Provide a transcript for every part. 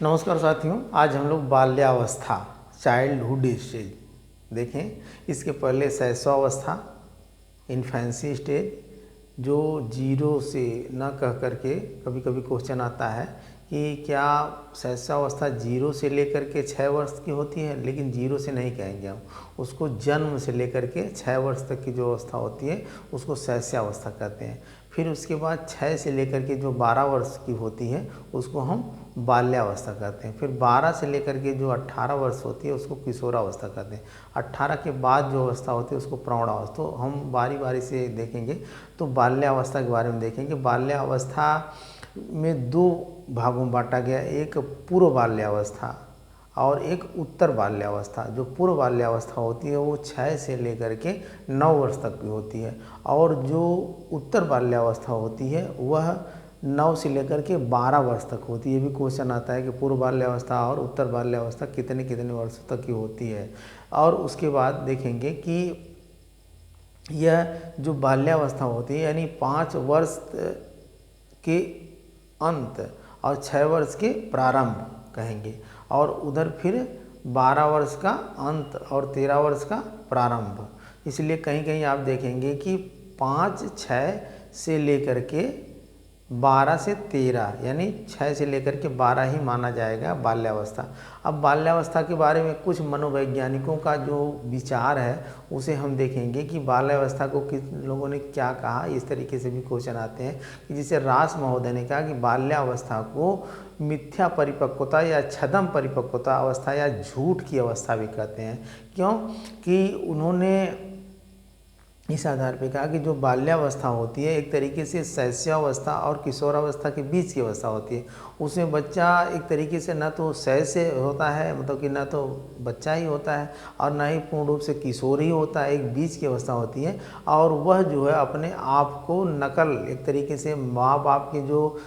नमस्कार साथियों, आज हम लोग बाल्यावस्था चाइल्डहुड स्टेज देखें। इसके पहले शैशवावस्था इन्फेंसी स्टेज, जो जीरो से न कह करके कभी कभी क्वेश्चन आता है कि क्या शैशवावस्था जीरो से लेकर के 6 वर्ष की होती है, लेकिन जीरो से नहीं कहेंगे हम उसको। जन्म से लेकर के 6 वर्ष तक की जो अवस्था होती है उसको शैशवावस्था कहते हैं। फिर उसके बाद 6 से लेकर के जो 12 वर्ष की होती है उसको हम बाल्यावस्था कहते हैं। फिर 12 से लेकर के जो 18 वर्ष होती है उसको किशोरावस्था कहते हैं। 18 के बाद जो अवस्था होती है उसको प्रौढ़ावस्था। तो हम बारी बारी से देखेंगे। तो बाल्यावस्था के बारे में देखेंगे। बाल्यावस्था में 2 भागों में बांटा गया, एक पूर्व बाल्यावस्था और एक उत्तर बाल्यावस्था। जो पूर्व बाल्यावस्था होती है वो 6 से लेकर के 9 वर्ष तक की होती है, और जो उत्तर बाल्यावस्था होती है वह 9 से लेकर के 12 वर्ष तक होती है। ये भी क्वेश्चन आता है कि पूर्व बाल्यावस्था और उत्तर बाल्यावस्था कितने कितने वर्षों तक की होती है। और उसके बाद देखेंगे कि यह जो बाल्यावस्था होती है यानी 5 वर्ष के अंत और 6 वर्ष के प्रारंभ कहेंगे, और उधर फिर 12 वर्ष का अंत और 13 वर्ष का प्रारंभ। इसलिए कहीं कहीं आप देखेंगे कि 5, 6 से लेकर के 12 से 13 यानी 6 से लेकर के 12 ही माना जाएगा बाल्यावस्था। अब बाल्यावस्था के बारे में कुछ मनोवैज्ञानिकों का जो विचार है उसे हम देखेंगे कि बाल्यावस्था को किस लोगों ने क्या कहा। इस तरीके से भी क्वेश्चन आते हैं कि जिसे रास महोदय ने कहा कि बाल्यावस्था को मिथ्या परिपक्वता या छद्म परिपक्वता अवस्था या झूठ की अवस्था भी कहते हैं। क्यों कि उन्होंने इस आधार पे कहा कि जो बाल्यावस्था होती है एक तरीके से शैशवावस्था और किशोरावस्था के बीच की अवस्था होती है। उसमें बच्चा एक तरीके से ना तो शैशव होता है, मतलब कि ना तो बच्चा ही होता है और ना ही पूर्ण रूप से किशोर ही होता है, एक बीच की अवस्था होती है। और वह जो है अपने आप को नकल एक तरीके से माँ बाप के जो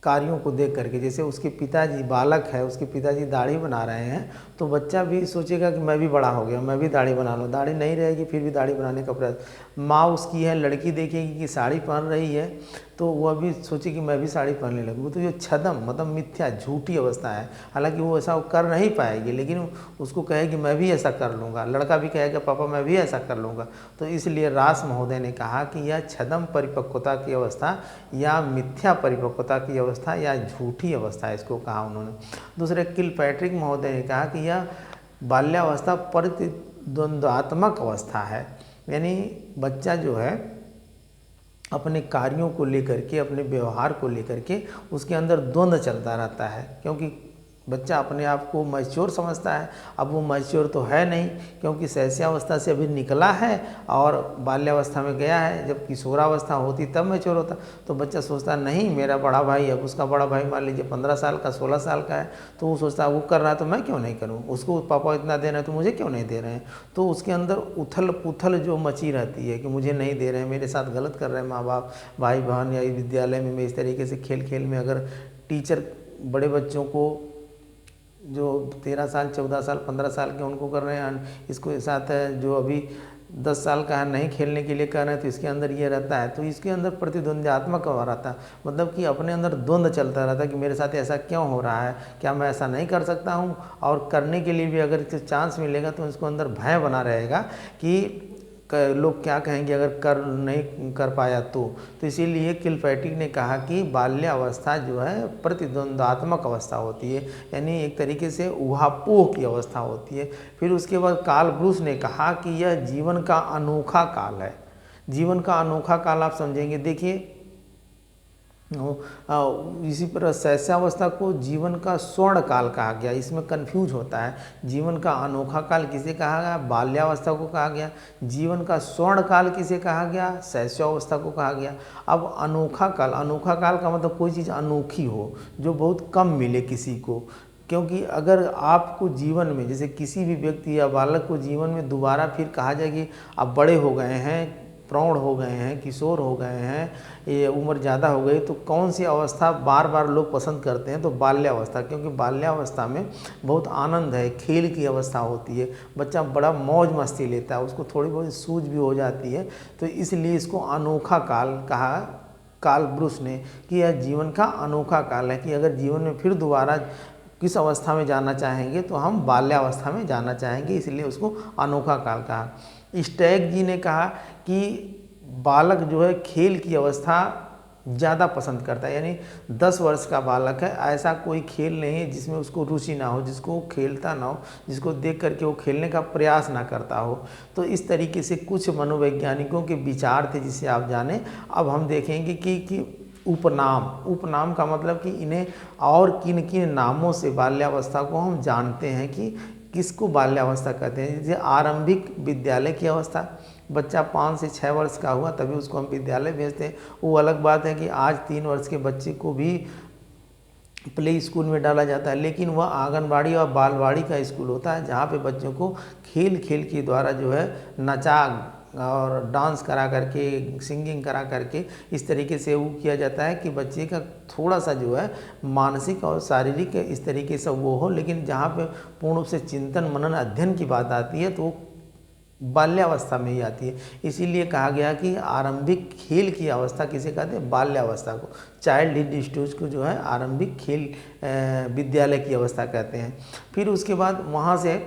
कार्यों को देख करके, जैसे उसके पिताजी बालक है, उसके पिताजी दाढ़ी बना रहे हैं तो बच्चा भी सोचेगा कि मैं भी बड़ा हो गया, मैं भी दाढ़ी बना लूँ। दाढ़ी नहीं रहेगी फिर भी दाढ़ी बनाने का प्रयास। माँ उसकी है, लड़की देखेगी कि साड़ी पहन रही है तो वह भी सोचे कि मैं भी साड़ी पहनने लगूँ। वो तो ये छद्म मतलब मिथ्या झूठी अवस्था है। हालांकि वो ऐसा कर नहीं पाएगी, लेकिन उसको कहेगी मैं भी ऐसा कर लूँगा। लड़का भी कहेगा पापा मैं भी ऐसा कर लूँगा। तो इसलिए रास महोदय ने कहा कि यह छद्म परिपक्वता की अवस्था या मिथ्या परिपक्वता की अवस्था या झूठी अवस्था इसको कहा उन्होंने। दूसरे किलपैट्रिक महोदय ने कहा कि यह बाल्यावस्था प्रतिद्वंद्वात्मक अवस्था है, यानी बच्चा जो है अपने कार्यों को लेकर के, अपने व्यवहार को लेकर के उसके अंदर द्वंद्व चलता रहता है, क्योंकि बच्चा अपने आप को मैच्योर समझता है। अब वो मैच्योर तो है नहीं, क्योंकि शैशवावस्था से अभी निकला है और बाल्यावस्था में गया है। जब किशोरावस्था होती तब मैच्योर होता। तो बच्चा सोचता नहीं मेरा बड़ा भाई है, उसका बड़ा भाई मान लीजिए 15 साल का 16 साल का है, तो वो सोचता है वो कर रहा है तो मैं क्यों नहीं करूँ, उसको पापा इतना दे रहे हैं तो मुझे क्यों नहीं दे रहे हैं। तो उसके अंदर उथल पुथल जो मची रहती है कि मुझे नहीं दे रहे हैं, मेरे साथ गलत कर रहे हैं माँ बाप, भाई बहन, या विद्यालय में इस तरीके से खेल खेल में अगर टीचर बड़े बच्चों को जो 13 साल 14 साल 15 साल के उनको कर रहे हैं, इसको साथ है जो अभी 10 साल का है नहीं खेलने के लिए कर रहे हैं, तो इसके अंदर ये रहता है। तो इसके अंदर प्रतिद्वंद्वात्मक हो रहता है, मतलब कि अपने अंदर द्वंद्व चलता रहता है कि मेरे साथ ऐसा क्यों हो रहा है, क्या मैं ऐसा नहीं कर सकता हूँ। और करने के लिए भी अगर चांस मिलेगा तो इसको अंदर भय बना रहेगा कि लोग क्या कहेंगे अगर कर नहीं कर पाया तो इसीलिए किलपैट्रिक ने कहा कि बाल्यावस्था जो है प्रतिद्वंद्वात्मक अवस्था होती है, यानी एक तरीके से ऊहापोह की अवस्था होती है। फिर उसके बाद कार्ल ब्रूस ने कहा कि यह जीवन का अनोखा काल है। जीवन का अनोखा काल आप समझेंगे, देखिए इसी पर शैशवावस्था को जीवन का स्वर्ण काल कहा गया। इसमें कंफ्यूज होता है, जीवन का अनोखा काल किसे कहा गया, बाल्यावस्था को कहा गया। जीवन का स्वर्ण काल किसे कहा गया, शैशवावस्था को कहा गया। अब अनोखा काल का मतलब कोई चीज़ अनोखी हो, जो बहुत कम मिले किसी को। क्योंकि अगर आपको जीवन में, जैसे किसी भी व्यक्ति या बालक को जीवन में दोबारा फिर कहा जाए कि आप बड़े हो गए हैं, प्रौढ़ हो गए हैं, किशोर हो गए हैं, ये उम्र ज़्यादा हो गई, तो कौन सी अवस्था बार बार लोग पसंद करते हैं, तो बाल्यावस्था। क्योंकि बाल्यावस्था में बहुत आनंद है, खेल की अवस्था होती है, बच्चा बड़ा मौज मस्ती लेता है, उसको थोड़ी बहुत सूझ भी हो जाती है। तो इसलिए इसको अनोखा काल कहा कार्ल ब्रूस ने कि यह जीवन का अनोखा काल है कि अगर जीवन में फिर दोबारा किस अवस्था में जाना चाहेंगे तो हम बाल्यावस्था में जाना चाहेंगे, इसलिए उसको अनोखा काल कहा। स्टैग जी ने कहा कि बालक जो है खेल की अवस्था ज़्यादा पसंद करता है, यानी 10 वर्ष का बालक है, ऐसा कोई खेल नहीं है जिसमें उसको रुचि ना हो, जिसको वो खेलता ना हो, जिसको देख करके वो खेलने का प्रयास ना करता हो। तो इस तरीके से कुछ मनोवैज्ञानिकों के विचार थे जिसे आप जाने। अब हम देखेंगे कि उपनाम का मतलब कि इन्हें और किन किन नामों से बाल्यावस्था को हम जानते हैं कि किसको बाल्यावस्था कहते हैं। जैसे आरंभिक विद्यालय की अवस्था, बच्चा 5 से 6 वर्ष का हुआ तभी उसको हम विद्यालय भेजते हैं। वो अलग बात है कि आज 3 वर्ष के बच्चे को भी प्ले स्कूल में डाला जाता है, लेकिन वह आंगनबाड़ी और बालवाड़ी का स्कूल होता है जहाँ पे बच्चों को खेल के द्वारा जो है नचा और डांस करा करके, सिंगिंग करा करके इस तरीके से वो किया जाता है कि बच्चे का थोड़ा सा जो है मानसिक और शारीरिक इस तरीके से वो हो। लेकिन जहाँ पे पूर्ण रूप से चिंतन मनन अध्ययन की बात आती है तो वो बाल्यावस्था में ही आती है। इसीलिए कहा गया कि आरंभिक खेल की अवस्था किसे कहते हैं, बाल्यावस्था को, चाइल्डहुड स्टेज को जो है आरंभिक खेल विद्यालय की अवस्था कहते हैं। फिर उसके बाद वहाँ से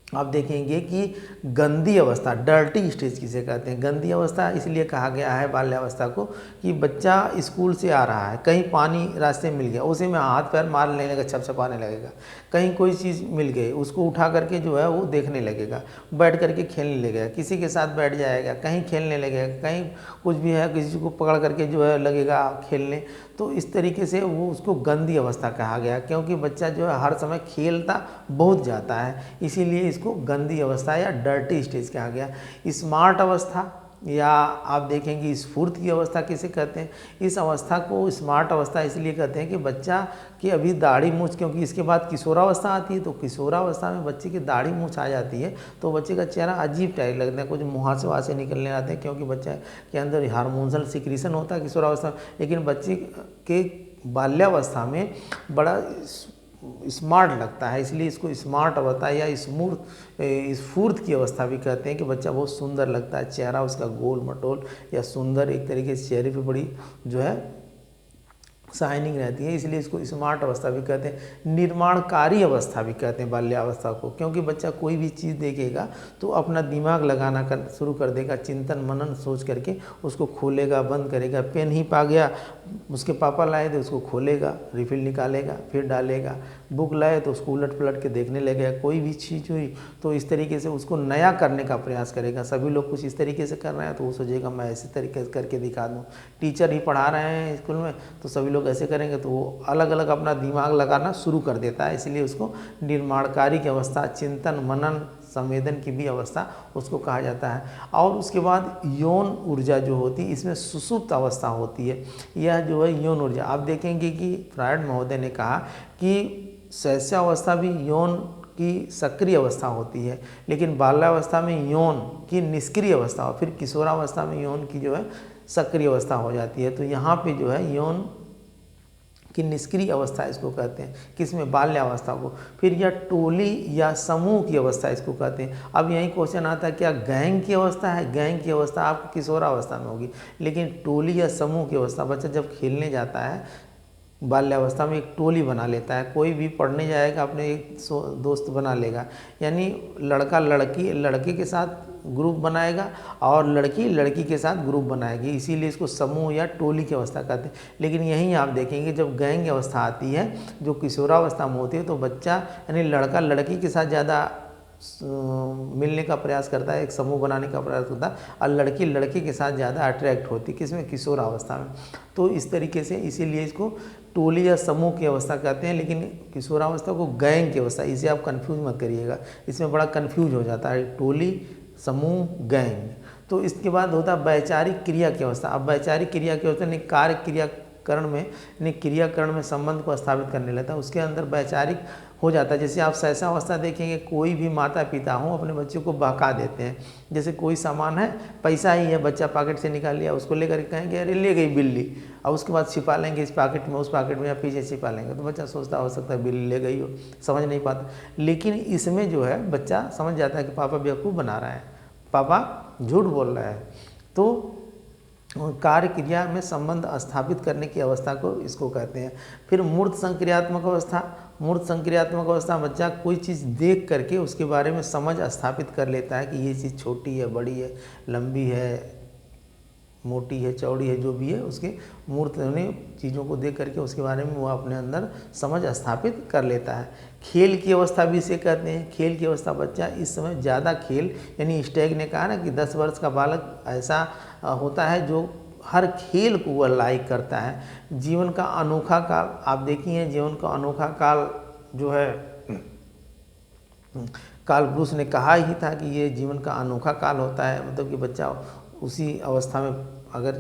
आप देखेंगे कि गंदी अवस्था, डर्टी स्टेज किसे कहते हैं। गंदी अवस्था इसलिए कहा गया है बाल्यावस्था को कि बच्चा स्कूल से आ रहा है, कहीं पानी रास्ते में मिल गया, उसी में हाथ पैर मारने लगेगा, छपछपाने लगेगा। कहीं कोई चीज़ मिल गई, उसको उठा करके जो है वो देखने लगेगा, बैठ करके खेलने लगेगा, किसी के साथ बैठ जाएगा, कहीं खेलने लगेगा, कहीं कुछ भी है किसी को पकड़ करके जो है लगेगा खेलने। तो इस तरीके से वो उसको गंदी अवस्था कहा गया, क्योंकि बच्चा जो है हर समय खेलता बहुत जाता है, इसीलिए इसको गंदी अवस्था या डर्टी स्टेज कहा गया। स्मार्ट अवस्था या आप देखेंगे स्फूर्त की अवस्था किसे कहते हैं। इस अवस्था को स्मार्ट अवस्था इसलिए कहते हैं कि बच्चा की अभी दाढ़ी मूंछ, क्योंकि इसके बाद किशोरावस्था आती है, तो किशोरावस्था में बच्चे की दाढ़ी मूंछ आ जाती है तो बच्चे का चेहरा अजीब टाइप लगता है, कुछ मुहासे वहासे निकलने आते हैं, क्योंकि बच्चा के अंदर हार्मोनल सिक्रीशन होता है किशोरावस्था में। लेकिन बच्चे के बाल्यावस्था में बड़ा स्मार्ट लगता है, इसलिए इसको स्मार्ट अवस्था या स्फूर्त की अवस्था भी कहते हैं कि बच्चा बहुत सुंदर लगता है, चेहरा उसका गोल मटोल या सुंदर एक तरीके से चेहरे पे बड़ी जो है शाइनिंग रहती है, इसलिए इसको स्मार्ट अवस्था भी कहते हैं। निर्माणकारी अवस्था भी कहते हैं बाल्यावस्था को, क्योंकि बच्चा कोई भी चीज़ देखेगा तो अपना दिमाग लगाना शुरू कर देगा, चिंतन मनन सोच करके उसको खोलेगा, बंद करेगा। पेन ही पा गया, उसके पापा लाए थे, उसको खोलेगा, रिफिल निकालेगा, फिर डालेगा। बुक लाए तो उसको उलट पलट के देखने लगेगा। कोई भी चीज़ हुई तो इस तरीके से उसको नया करने का प्रयास करेगा। सभी लोग कुछ इस तरीके से कर रहे हैं तो वो सोचेगा मैं ऐसे तरीके से करके दिखा दूँ। टीचर ही पढ़ा रहे हैं स्कूल में तो सभी लोग ऐसे करेंगे तो वो अलग अलग अपना दिमाग लगाना शुरू कर देता है, इसलिए उसको निर्माणकारी की अवस्था, चिंतन मनन संवेदन की भी अवस्था उसको कहा जाता है। और उसके बाद यौन ऊर्जा जो होती है इसमें सुषुप्त अवस्था होती है। यह जो है यौन ऊर्जा, आप देखेंगे कि फ्रायड महोदय ने कहा कि शैशवावस्था भी यौन की सक्रिय अवस्था होती है, लेकिन बाल्यावस्था में यौन की निष्क्रिय अवस्था और फिर किशोरावस्था में यौन की जो है सक्रिय अवस्था हो जाती है। तो यहाँ पे जो है यौन कि निष्क्रिय अवस्था इसको कहते हैं, किसमें, बाल्यावस्था को। फिर यह टोली या समूह की अवस्था इसको कहते हैं। अब यही क्वेश्चन आता है क्या गैंग की अवस्था है, गैंग की अवस्था आपको किशोरावस्था में होगी, लेकिन टोली या समूह की अवस्था, बच्चा जब खेलने जाता है बाल्यावस्था में एक टोली बना लेता है, कोई भी पढ़ने जाएगा अपने एक दोस्त बना लेगा, यानी लड़का लड़के के साथ ग्रुप बनाएगा और लड़की लड़की के साथ ग्रुप बनाएगी, इसीलिए इसको समूह या टोली की अवस्था कहते हैं। लेकिन यहीं आप देखेंगे जब गैंग अवस्था आती है जो किशोरावस्था में होती है तो बच्चा यानी लड़का लड़की के साथ ज़्यादा मिलने का प्रयास करता है, एक समूह बनाने का प्रयास करता है, और लड़की लड़के के साथ ज़्यादा अट्रैक्ट होती है, किसमें, किशोरावस्था में। तो इस तरीके से इसीलिए इसको टोली या समूह की अवस्था कहते हैं, लेकिन किशोरावस्था को गैंग की अवस्था, इसे आप कंफ्यूज मत करिएगा, इसमें बड़ा कंफ्यूज हो जाता है, टोली समूह गैंग। तो इसके बाद होता है वैचारिक क्रिया की अवस्था। अब वैचारिक क्रिया की अवस्था कार्य क्रियाकरण में यानी क्रियाकरण में संबंध को स्थापित करने लगता है, उसके अंदर वैचारिक हो जाता है। जैसे आप शैशवावस्था देखेंगे, कोई भी माता पिता हो अपने बच्चों को बहका देते हैं, जैसे कोई सामान है, पैसा ही है, बच्चा पॉकेट से निकाल लिया, उसको लेकर कहेंगे अरे ले गई बिल्ली, और उसके बाद छिपा लेंगे इस पॉकेट में उस पॉकेट में या पीछे छिपा लेंगे, तो बच्चा सोचता हो सकता है बिल्ली ले गई हो, समझ नहीं पाता। लेकिन इसमें जो है बच्चा समझ जाता है कि पापा बेवकूफ़ बना रहा है, पापा झूठ बोल रहा है। तो और कार्य क्रिया में संबंध स्थापित करने की अवस्था को इसको कहते हैं। फिर मूर्त संक्रियात्मक अवस्था। मूर्त संक्रियात्मक अवस्था बच्चा कोई चीज़ देख करके उसके बारे में समझ स्थापित कर लेता है कि ये चीज़ छोटी है, बड़ी है, लंबी है, मोटी है, चौड़ी है, जो भी है उसके मूर्त चीज़ों को देख करके उसके बारे में वो अपने अंदर समझ स्थापित कर लेता है। खेल की अवस्था भी इसे कहते हैं। खेल की अवस्था बच्चा इस समय ज़्यादा खेल, यानी स्टैग ने कहा ना कि 10 वर्ष का बालक ऐसा होता है जो हर खेल को वह लाइक करता है। जीवन का अनोखा काल, आप देखिए जीवन का अनोखा काल जो है कार्ल ब्रूस ने कहा ही था कि ये जीवन का अनोखा काल होता है। मतलब कि बच्चा उसी अवस्था में, अगर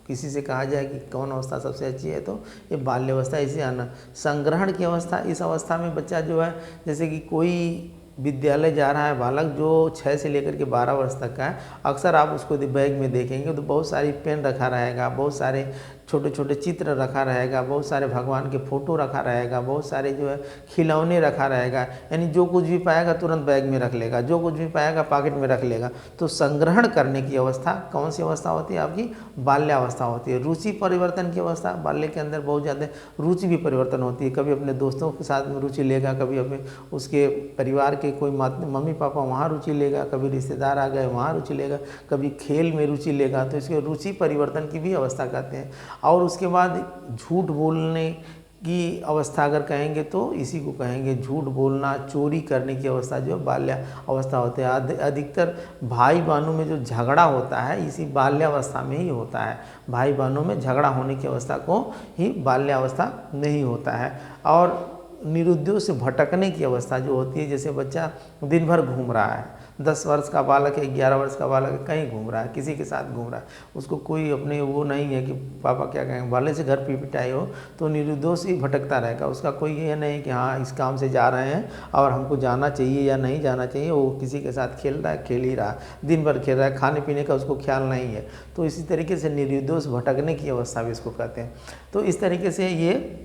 किसी से कहा जाए कि कौन अवस्था सबसे अच्छी है तो ये बाल्यावस्था। इसे आना संग्रहण की अवस्था, इस अवस्था में बच्चा जो है, जैसे कि कोई विद्यालय जा रहा है बालक जो 6 से लेकर के 12 वर्ष तक का है, अक्सर आप उसको बैग में देखेंगे तो बहुत सारी पेन रखा रहेगा, बहुत सारे छोटे छोटे चित्र रखा रहेगा, बहुत सारे भगवान के फोटो रखा रहेगा, बहुत सारे जो है खिलौने रखा रहेगा। यानी जो कुछ भी पाएगा तुरंत बैग में रख लेगा, जो कुछ भी पाएगा पॉकेट में रख लेगा। तो संग्रहण करने की अवस्था कौन सी अवस्था होती है? आपकी बाल्यावस्था होती है। रुचि परिवर्तन की अवस्था, बाल्य के अंदर बहुत ज़्यादा रुचि भी परिवर्तन होती है। कभी अपने दोस्तों के साथ में रुचि लेगा, कभी अपने उसके परिवार के कोई मम्मी पापा वहाँ रुचि लेगा, कभी रिश्तेदार आ गए वहाँ रुचि लेगा, कभी खेल में रुचि लेगा। तो इसके रुचि परिवर्तन की भी अवस्था कहते हैं। और उसके बाद झूठ बोलने की अवस्था अगर कहेंगे तो इसी को कहेंगे झूठ बोलना, चोरी करने की अवस्था जो बाल्य अवस्था होती है। अधिकतर भाई बहनों में जो झगड़ा होता है इसी बाल्यावस्था में ही होता है। भाई बहनों में झगड़ा होने की अवस्था को ही बाल्यावस्था में ही होता है। और निरुद्योग से भटकने की अवस्था जो होती है, जैसे बच्चा दिन भर घूम रहा है, 10 वर्ष का बालक है, 11 वर्ष का बालक है, कहीं घूम रहा है, किसी के साथ घूम रहा है, उसको कोई अपने वो नहीं है कि पापा क्या कहेंगे, भले से घर पिटाई हो तो निरुद्योग से ही भटकता रहेगा। उसका कोई ये नहीं कि हाँ इस काम से जा रहे हैं और हमको जाना चाहिए या नहीं जाना चाहिए। वो किसी के साथ खेल रहा है, खेल ही रहा, दिन भर खेल रहा है, खाने पीने का उसको ख्याल नहीं है। तो इसी तरीके से निरुद्योग से भटकने की अवस्था भी इसको कहते हैं। तो इस तरीके से ये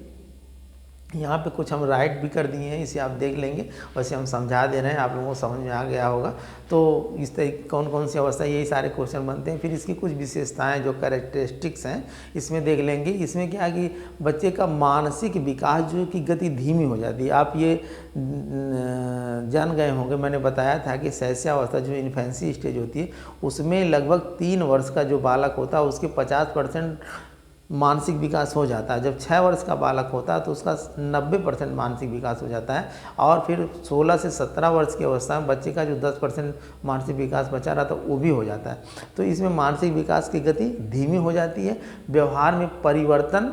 यहाँ पे कुछ हम राइट भी कर दिए हैं, इसे आप देख लेंगे, वैसे हम समझा दे रहे हैं, आप लोगों को समझ में आ गया होगा। तो इस तरीके कौन कौन सी अवस्था, यही सारे क्वेश्चन बनते हैं। फिर इसकी कुछ विशेषताएं जो कैरेक्टरिस्टिक्स हैं इसमें देख लेंगे। इसमें क्या है कि बच्चे का मानसिक विकास जो की गति धीमी हो जाती है। आप ये जान गए होंगे, मैंने बताया था कि शैशवावस्था जो इन्फेंसी स्टेज होती है उसमें लगभग 3 वर्ष का जो बालक होता है उसके 50% मानसिक विकास हो जाता है। जब 6 वर्ष का बालक होता है तो उसका 90% मानसिक विकास हो जाता है। और फिर 16 से 17 वर्ष की अवस्था में बच्चे का जो 10% मानसिक विकास बचा रहा था वो भी हो जाता है। तो इसमें मानसिक विकास की गति धीमी हो जाती है। व्यवहार में परिवर्तन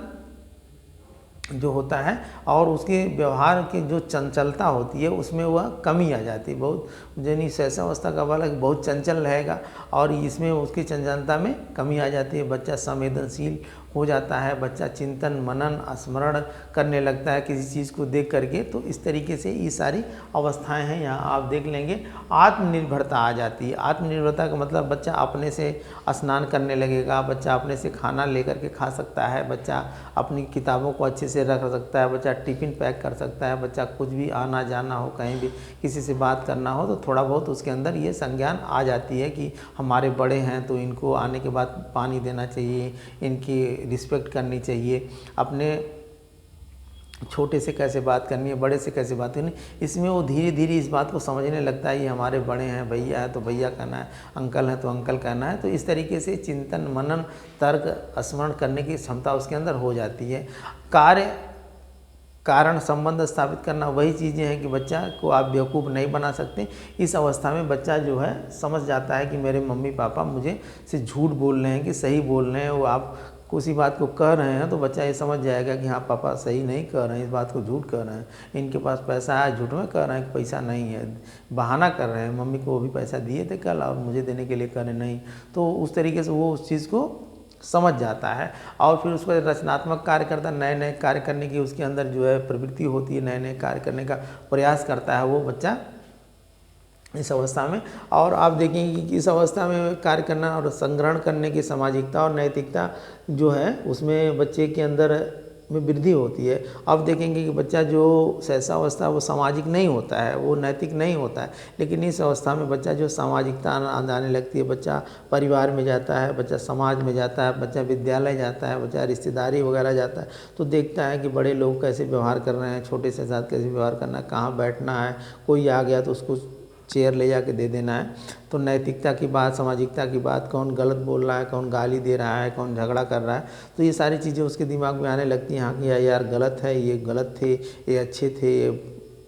जो होता है और उसके व्यवहार की जो चंचलता होती है उसमें वह कमी आ जाती है। बहुत यानी शैशवावस्था का बालक बहुत चंचल रहेगा और इसमें उसकी चंचलता में कमी आ जाती है। बच्चा संवेदनशील हो जाता है, बच्चा चिंतन मनन स्मरण करने लगता है किसी चीज़ को देख करके। तो इस तरीके से ये सारी अवस्थाएं हैं, यहाँ आप देख लेंगे। आत्मनिर्भरता आ जाती है। आत्मनिर्भरता का मतलब बच्चा अपने से स्नान करने लगेगा, बच्चा अपने से खाना लेकर के खा सकता है, बच्चा अपनी किताबों को अच्छे से रख सकता है, बच्चा टिफ़िन पैक कर सकता है, बच्चा कुछ भी आना जाना हो, कहीं भी किसी से बात करना हो तो थोड़ा बहुत उसके अंदर ये संज्ञान आ जाती है कि हमारे बड़े हैं तो इनको आने के बाद पानी देना चाहिए, इनकी रिस्पेक्ट करनी चाहिए, अपने छोटे से कैसे बात करनी है, बड़े से कैसे बात करनी है। इसमें वो धीरे धीरे इस बात को समझने लगता है ये हमारे बड़े हैं, भैया है तो भैया कहना है, अंकल है तो अंकल कहना है। तो इस तरीके से चिंतन मनन तर्क स्मरण करने की क्षमता उसके अंदर हो जाती है। कार्य कारण संबंध स्थापित करना वही चीज़ें हैं कि बच्चा को आप बेवकूफ़ नहीं बना सकते। इस अवस्था में बच्चा जो है समझ जाता है कि मेरे मम्मी पापा मुझे से झूठ बोल रहे हैं कि सही बोल रहे हैं। वो आप किसी बात को कह रहे हैं तो बच्चा ये समझ जाएगा कि हाँ पापा सही नहीं कह रहे हैं, इस बात को झूठ कह रहे हैं, इनके पास पैसा है, झूठ में कह रहे हैं कि पैसा नहीं है, बहाना कर रहे हैं, मम्मी को वो भी पैसा दिए थे कल और मुझे देने के लिए कह रहे नहीं। तो उस तरीके से वो उस चीज़ को समझ जाता है और फिर उसको रचनात्मक कार्य करता है, नए नए कार्य करने की उसके अंदर जो है प्रवृत्ति होती है, नए नए कार्य करने का प्रयास करता है वो बच्चा इस अवस्था में। और आप देखेंगे कि इस अवस्था में कार्य करना और संग्रहण करने की सामाजिकता और नैतिकता जो है उसमें बच्चे के अंदर में वृद्धि होती है। अब देखेंगे कि बच्चा जो शैशवावस्था वो सामाजिक नहीं होता है, वो नैतिक नहीं होता है, लेकिन इस अवस्था में बच्चा जो सामाजिकता आने लगती है, बच्चा परिवार में जाता है, बच्चा समाज में जाता है, बच्चा विद्यालय जाता है, बच्चा रिश्तेदारी वगैरह जाता है, तो देखता है कि बड़े लोग कैसे व्यवहार कर रहे हैं, छोटे से साथ कैसे व्यवहार करना है, कहाँ बैठना है, कोई आ गया तो उसको चेयर ले जाके दे देना है। तो नैतिकता की बात, सामाजिकता की बात, कौन गलत बोल रहा है, कौन गाली दे रहा है, कौन झगड़ा कर रहा है, तो ये सारी चीज़ें उसके दिमाग में आने लगती हैं। हाँ कि यार गलत है, ये गलत थे, ये अच्छे थे, ये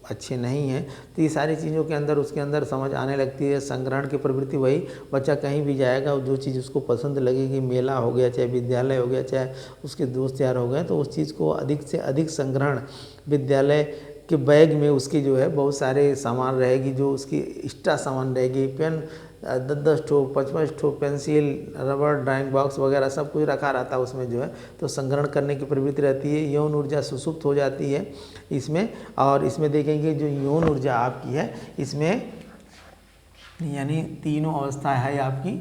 अच्छे नहीं हैं। तो ये सारी चीज़ों के अंदर उसके अंदर समझ आने लगती है। संग्रहण की प्रवृत्ति, वही बच्चा कहीं भी जाएगा जो चीज़ उसको पसंद लगेगी, मेला हो गया, चाहे विद्यालय हो गया, चाहे उसके दोस्त यार हो गए, तो उस चीज़ को अधिक से अधिक संग्रहण, विद्यालय के बैग में उसकी जो है बहुत सारे सामान रहेगी, जो उसकी एक्स्ट्रा सामान रहेगी, पेन 10-10 ठो 55 ठो पेंसिल, रबड़, ड्राइंग बॉक्स वगैरह सब कुछ रखा रहता है उसमें जो है। तो संग्रहण करने की प्रवृत्ति रहती है, यौन ऊर्जा सुसुप्त हो जाती है इसमें। और इसमें देखेंगे जो यौन ऊर्जा आपकी है इसमें, यानी तीनों अवस्था है आपकी,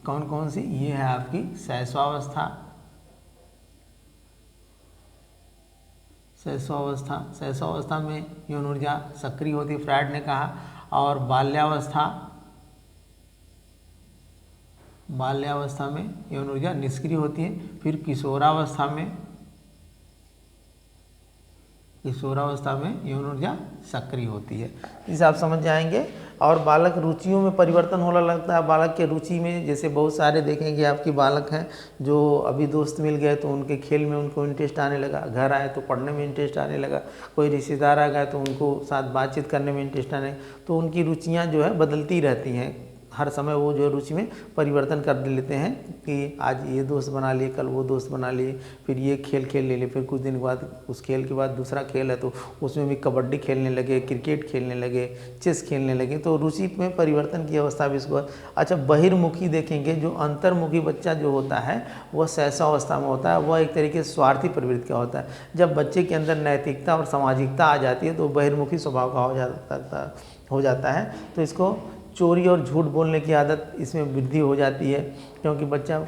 कौन कौन सी, ये है आपकी शैशवावस्था, शैशवावस्था में यौन ऊर्जा सक्रिय होती है, फ्रायड ने कहा। और बाल्यावस्था में यौन ऊर्जा निष्क्रिय होती है। फिर किशोरावस्था में यौन ऊर्जा सक्रिय होती है। इसे आप समझ जाएंगे। और बालक रुचियों में परिवर्तन होने लगता है। बालक के रुचि में जैसे बहुत सारे देखेंगे आपकी बालक हैं जो अभी दोस्त मिल गए तो उनके खेल में उनको इंटरेस्ट आने लगा, घर आए तो पढ़ने में इंटरेस्ट आने लगा, कोई रिश्तेदार आ गए तो उनको साथ बातचीत करने में इंटरेस्ट आने, तो उनकी रुचियाँ जो है बदलती रहती हैं। हर समय वो जो रुचि में परिवर्तन कर लेते हैं कि आज ये दोस्त बना लिए, कल वो दोस्त बना लिए, फिर ये खेल खेल ले फिर कुछ दिन बाद उस खेल के बाद दूसरा खेल है तो उसमें भी कबड्डी खेलने लगे, क्रिकेट खेलने लगे, चेस खेलने लगे। तो रुचि में परिवर्तन की अवस्था भी इसको। अच्छा, बहिर्मुखी देखेंगे, जो अंतर्मुखी बच्चा जो होता है वह शैशवावस्था में होता है, वह एक तरीके से स्वार्थी प्रवृत्ति का होता है। जब बच्चे के अंदर नैतिकता और सामाजिकता आ जाती है तो बहिर्मुखी स्वभाव का हो जाता है। तो इसको चोरी और झूठ बोलने की आदत इसमें वृद्धि हो जाती है, क्योंकि बच्चा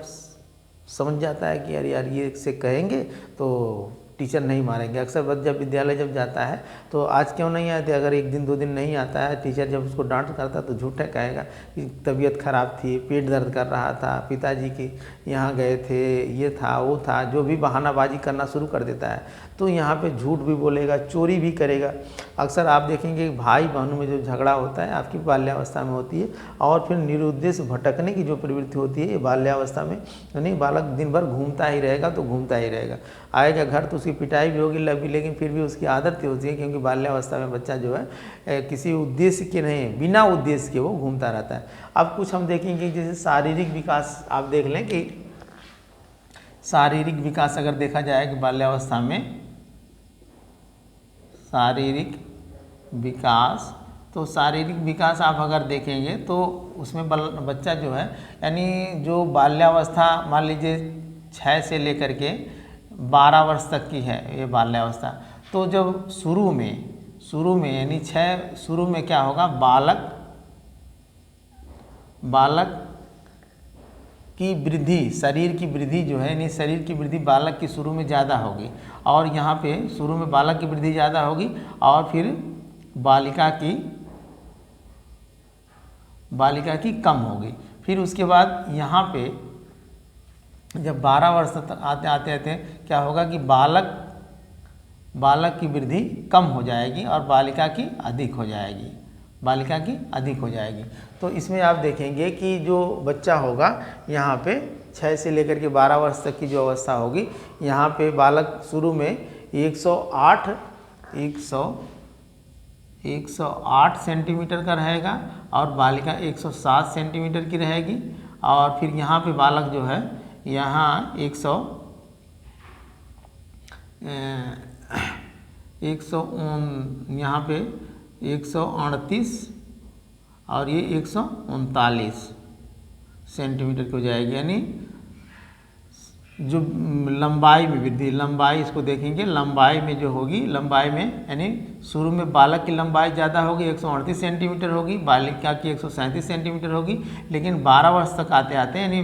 समझ जाता है कि यार ये से कहेंगे तो टीचर नहीं मारेंगे। अक्सर बच्चा जब विद्यालय जब जाता है तो आज क्यों नहीं आते, अगर एक दिन 2 दिन नहीं आता है, टीचर जब उसको डांट करता है तो झूठे कहेगा कि तबीयत खराब थी, पेट दर्द कर रहा था, पिताजी के यहाँ गए थे, ये था वो था, जो भी बहानाबाजी करना शुरू कर देता है। तो यहाँ पे झूठ भी बोलेगा, चोरी भी करेगा। अक्सर आप देखेंगे भाई बहनों में जो झगड़ा होता है आपकी बाल्यावस्था में होती है। और फिर निरुद्देश्य भटकने की जो प्रवृत्ति होती है ये बाल्यावस्था में, यानी बालक दिन भर घूमता ही रहेगा तो घूमता ही रहेगा, आएगा घर तो उसकी पिटाई भी होगी लेकिन फिर भी उसकी आदत होती है, क्योंकि बाल्यावस्था में बच्चा जो है किसी उद्देश्य के नहीं, बिना उद्देश्य के वो घूमता रहता है। अब कुछ हम देखेंगे जैसे शारीरिक विकास, आप देख लें कि शारीरिक विकास अगर देखा जाए कि बाल्यावस्था में शारीरिक विकास, तो शारीरिक विकास आप अगर देखेंगे तो उसमें बच्चा जो है, यानी जो बाल्यावस्था मान लीजिए 6 से लेकर के 12 वर्ष तक की है ये बाल्यावस्था। तो जब शुरू में यानी शुरू में क्या होगा, बालक की वृद्धि, शरीर की वृद्धि जो है, यानी शरीर की वृद्धि बालक की शुरू में ज़्यादा होगी, और यहाँ पे शुरू में बालक की वृद्धि ज़्यादा होगी और फिर बालिका की कम होगी। फिर उसके बाद यहाँ पे जब 12 वर्ष तक आते क्या होगा कि बालक की वृद्धि कम हो जाएगी और बालिका की अधिक हो जाएगी। तो इसमें आप देखेंगे कि जो बच्चा होगा यहाँ पे 6 से लेकर के 12 वर्ष तक की जो अवस्था होगी, यहाँ पे बालक शुरू में 108 सेंटीमीटर का रहेगा और बालिका 107 सेंटीमीटर की रहेगी। और फिर यहाँ पे बालक जो है यहाँ 138 और ये 139 सेंटीमीटर की हो जाएगी, यानी जो लंबाई में वृद्धि, लंबाई इसको देखेंगे, लंबाई में जो होगी, लंबाई में यानी शुरू में बालक की लंबाई ज़्यादा होगी, 138 सेंटीमीटर होगी, बालिका की 137 सेंटीमीटर होगी, लेकिन 12 वर्ष तक आते यानी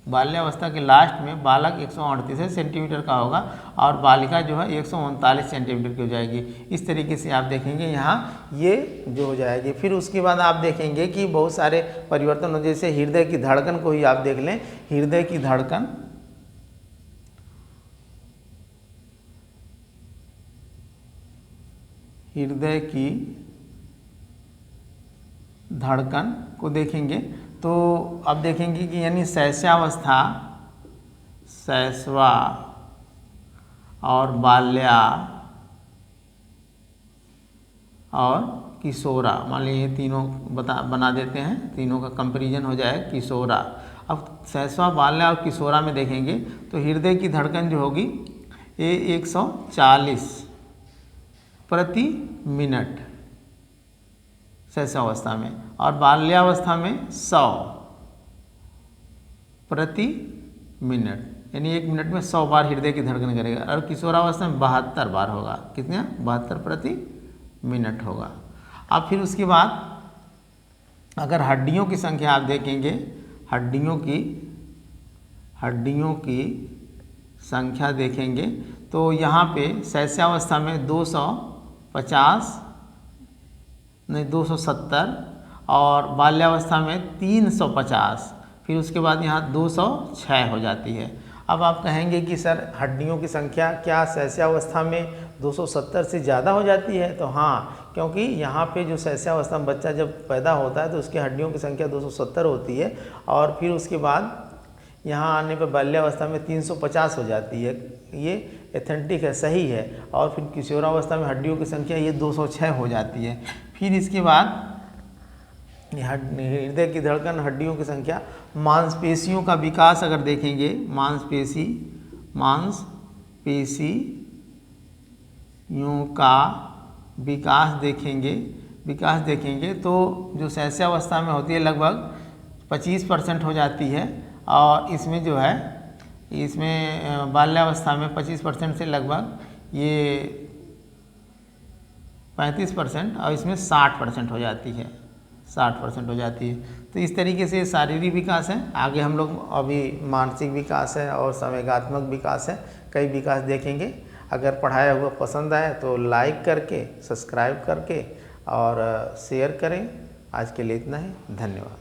बाल्यावस्था के लास्ट में बालक 138 सेंटीमीटर का होगा और बालिका जो है 139 सेंटीमीटर की हो जाएगी। इस तरीके से आप देखेंगे यहाँ ये जो हो जाएगी। फिर उसके बाद आप देखेंगे कि बहुत सारे परिवर्तन हो, जैसे हृदय की धड़कन को ही आप देख लें। हृदय की धड़कन को देखेंगे तो अब देखेंगे कि यानी शैशवावस्था, शैशवा और बाल्या और किशोरा, मान लीजिए तीनों बना देते हैं, तीनों का कंपैरिजन हो जाए किशोरा। अब शैशवा, बाल्या और किशोरा में देखेंगे तो हृदय की धड़कन जो होगी ये 140 प्रति मिनट शैशवावस्था में, और बाल्यावस्था में 100 प्रति मिनट, यानी 1 मिनट में 100 बार हृदय की धड़कन करेगा। और किशोरावस्था में 72 बार होगा। कितना? 72 प्रति मिनट होगा। अब फिर उसके बाद अगर हड्डियों की संख्या आप देखेंगे, हड्डियों की संख्या देखेंगे तो यहाँ पे शैशवावस्था में 270 और बाल्यावस्था में 350, फिर उसके बाद यहाँ 206 हो जाती है। अब आप कहेंगे कि सर हड्डियों की संख्या क्या शैशवावस्था में 270 से ज़्यादा हो जाती है? तो हाँ, क्योंकि यहाँ पे जो शैशवावस्था में बच्चा जब पैदा होता है तो उसकी हड्डियों की संख्या 270 होती है, और फिर उसके बाद यहाँ आने पर बाल्यावस्था में 350 हो जाती है। ये एथेंटिक है, सही है। और फिर किशोरावस्था में हड्डियों की संख्या ये 206 हो जाती है। फिर इसके बाद हृदय की धड़कन, हड्डियों की संख्या, मांसपेशियों का विकास अगर देखेंगे, मांसपेशियों का विकास देखेंगे तो जो शैशवावस्था में होती है लगभग 25% हो जाती है, और इसमें जो है इसमें बाल्यावस्था में 25% से लगभग ये 35%, और इसमें 60% हो जाती है, 60% हो जाती है। तो इस तरीके से शारीरिक विकास है। आगे हम लोग अभी मानसिक विकास है और संवेगात्मक विकास है, कई विकास देखेंगे। अगर पढ़ाया हुआ पसंद आए तो लाइक करके, सब्सक्राइब करके और शेयर करें। आज के लिए इतना ही, धन्यवाद।